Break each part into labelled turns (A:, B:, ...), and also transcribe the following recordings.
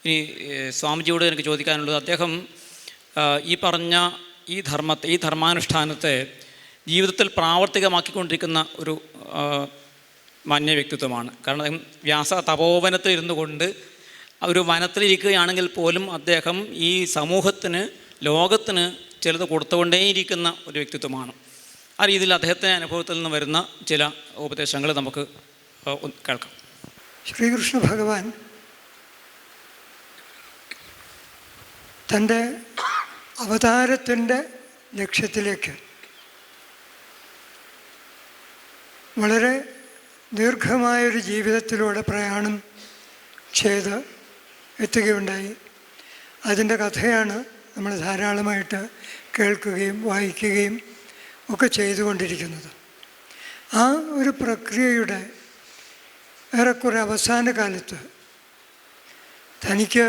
A: ഇനി സ്വാമിജിയോട് എനിക്ക് ചോദിക്കാനുള്ളത്, അദ്ദേഹം ഈ പറഞ്ഞ ഈ ധർമാനുഷ്ഠാനത്തെ ജീവിതത്തിൽ പ്രാവർത്തികമാക്കിക്കൊണ്ടിരിക്കുന്ന ഒരു മാന്യ വ്യക്തിത്വമാണ്. കാരണം വ്യാസ തപോവനത്തിൽ ഇരുന്നു കൊണ്ട് ഒരു വനത്തിലിരിക്കുകയാണെങ്കിൽ പോലും അദ്ദേഹം ഈ സമൂഹത്തിന്, ലോകത്തിന് ചിലത് കൊടുത്തുകൊണ്ടേയിരിക്കുന്ന ഒരു വ്യക്തിത്വമാണ്. ആ രീതിയിൽ അദ്ദേഹത്തിൻ്റെ അനുഭവത്തിൽ നിന്ന് വരുന്ന ചില ഉപദേശങ്ങൾ നമുക്ക് കേൾക്കാം.
B: ശ്രീകൃഷ്ണ ഭഗവാൻ തൻ്റെ അവതാരത്തിൻ്റെ ലക്ഷ്യത്തിലേക്ക് വളരെ ദീർഘമായൊരു ജീവിതത്തിലൂടെ പ്രയാണം ചെയ്ത് എത്തുകയുണ്ടായി. അതിൻ്റെ കഥയാണ് നമ്മൾ ധാരാളമായിട്ട് കേൾക്കുകയും വായിക്കുകയും ഒക്കെ ചെയ്തുകൊണ്ടിരിക്കുന്നത്. ആ ഒരു പ്രക്രിയയുടെ ഏറെക്കുറെ അവസാന കാലത്ത് തനിക്ക്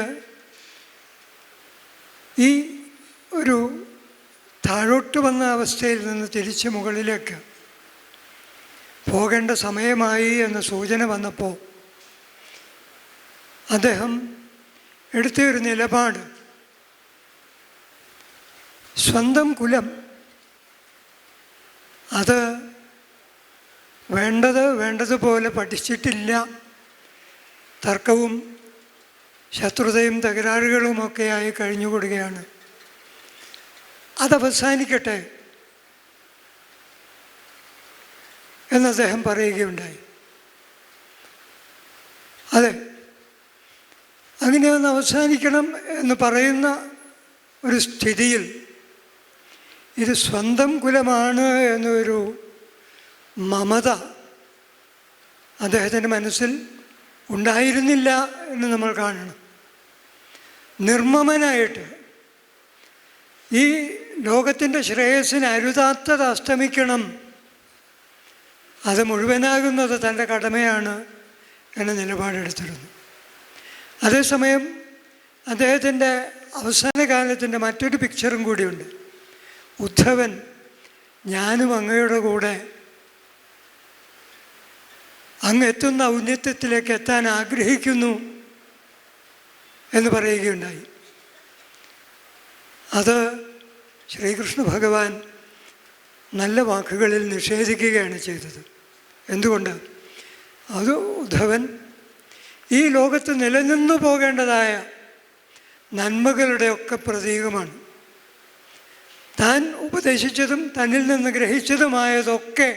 B: ഈ ഒരു താഴോട്ട് വന്ന അവസ്ഥയിൽ നിന്ന് തിരിച്ച് മുകളിലേക്ക് പോകേണ്ട സമയമായി എന്ന സൂചന വന്നപ്പോൾ അദ്ദേഹം എടുത്തൊരു നിലപാട്, സ്വന്തം കുലം അത് വേണ്ടതുപോലെ പഠിച്ചിട്ടില്ല, തർക്കവും ശത്രുതയും തകരാറുകളുമൊക്കെയായി കഴിഞ്ഞുകൂടുകയാണ്, അതവസാനിക്കട്ടെ എന്ന് അദ്ദേഹം പറയുകയുണ്ടായി. അതെ, അങ്ങനെ ഒന്ന് അവസാനിക്കണം എന്ന് പറയുന്ന ഒരു സ്ഥിതിയിൽ ഇത് സ്വന്തം കുലമാണ് എന്നൊരു മമത അദ്ദേഹത്തിൻ്റെ മനസ്സിൽ ഉണ്ടായിരുന്നില്ല എന്ന് നമ്മൾ കാണണം. നിർമ്മമനായിട്ട് ഈ ലോകത്തിൻ്റെ ശ്രേയസ്സിന് അരുതാത്തത് അസ്തമിക്കണം, അത് മുഴുവനാകുന്നത് തൻ്റെ കടമയാണ് എന്ന നിലപാടെടുത്തിരുന്നു. അതേസമയം അദ്ദേഹത്തിൻ്റെ അവസാന കാലത്തിൻ്റെ മറ്റൊരു പിക്ചറും കൂടിയുണ്ട്. ഉദ്ധവൻ, ഞാനും അങ്ങയുടെ കൂടെ അങ്ങ് എത്തുന്ന ഔന്നത്യത്തിലേക്ക് എത്താൻ ആഗ്രഹിക്കുന്നു എന്ന് പറയുകയുണ്ടായി. അത് ശ്രീകൃഷ്ണ ഭഗവാൻ നല്ല വാക്കുകളിൽ നിഷേധിക്കുകയാണ് ചെയ്തത്. എന്തുകൊണ്ട്? അത് ഉദ്ധവൻ ഈ ലോകത്ത് നിലനിന്നു പോകേണ്ടതായ നന്മകളുടെയൊക്കെ പ്രതീകമാണ്. താൻ ഉപദേശിച്ചതും തന്നിൽ നിന്ന് ഗ്രഹിച്ചതുമായതൊക്കെ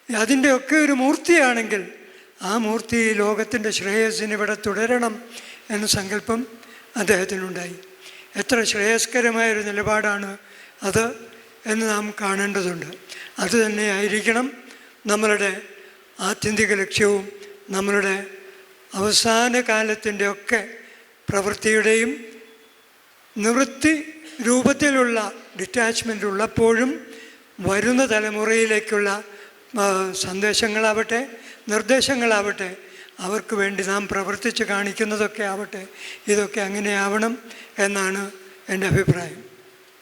B: അതിൻ്റെയൊക്കെ ഒരു മൂർത്തിയാണെങ്കിൽ ആ മൂർത്തി ലോകത്തിൻ്റെ ശ്രേയസ്സിന് ഇവിടെ തുടരണം എന്ന സങ്കല്പം അദ്ദേഹത്തിനുണ്ടായി. എത്ര ശ്രേയസ്കരമായൊരു നിലപാടാണ് അത് എന്ന് നാം കാണേണ്ടതുണ്ട്. അതുതന്നെയായിരിക്കണം നമ്മളുടെ ആത്യന്തിക ലക്ഷ്യവും നമ്മളുടെ അവസാന കാലത്തിൻ്റെയൊക്കെ പ്രവൃത്തിയുടെയും. നിവൃത്തി രൂപത്തിലുള്ള ഡിറ്റാച്ച്മെൻ്റ് ഉള്ളപ്പോഴും വരുന്ന തലമുറയിലേക്കുള്ള സന്ദേശങ്ങളാവട്ടെ, നിർദ്ദേശങ്ങളാവട്ടെ, അവർക്ക് വേണ്ടി നാം പ്രവർത്തിച്ച് കാണിക്കുന്നതൊക്കെ ആവട്ടെ, ഇതൊക്കെ അങ്ങനെ ആവണം എന്നാണ് എൻ്റെ അഭിപ്രായം.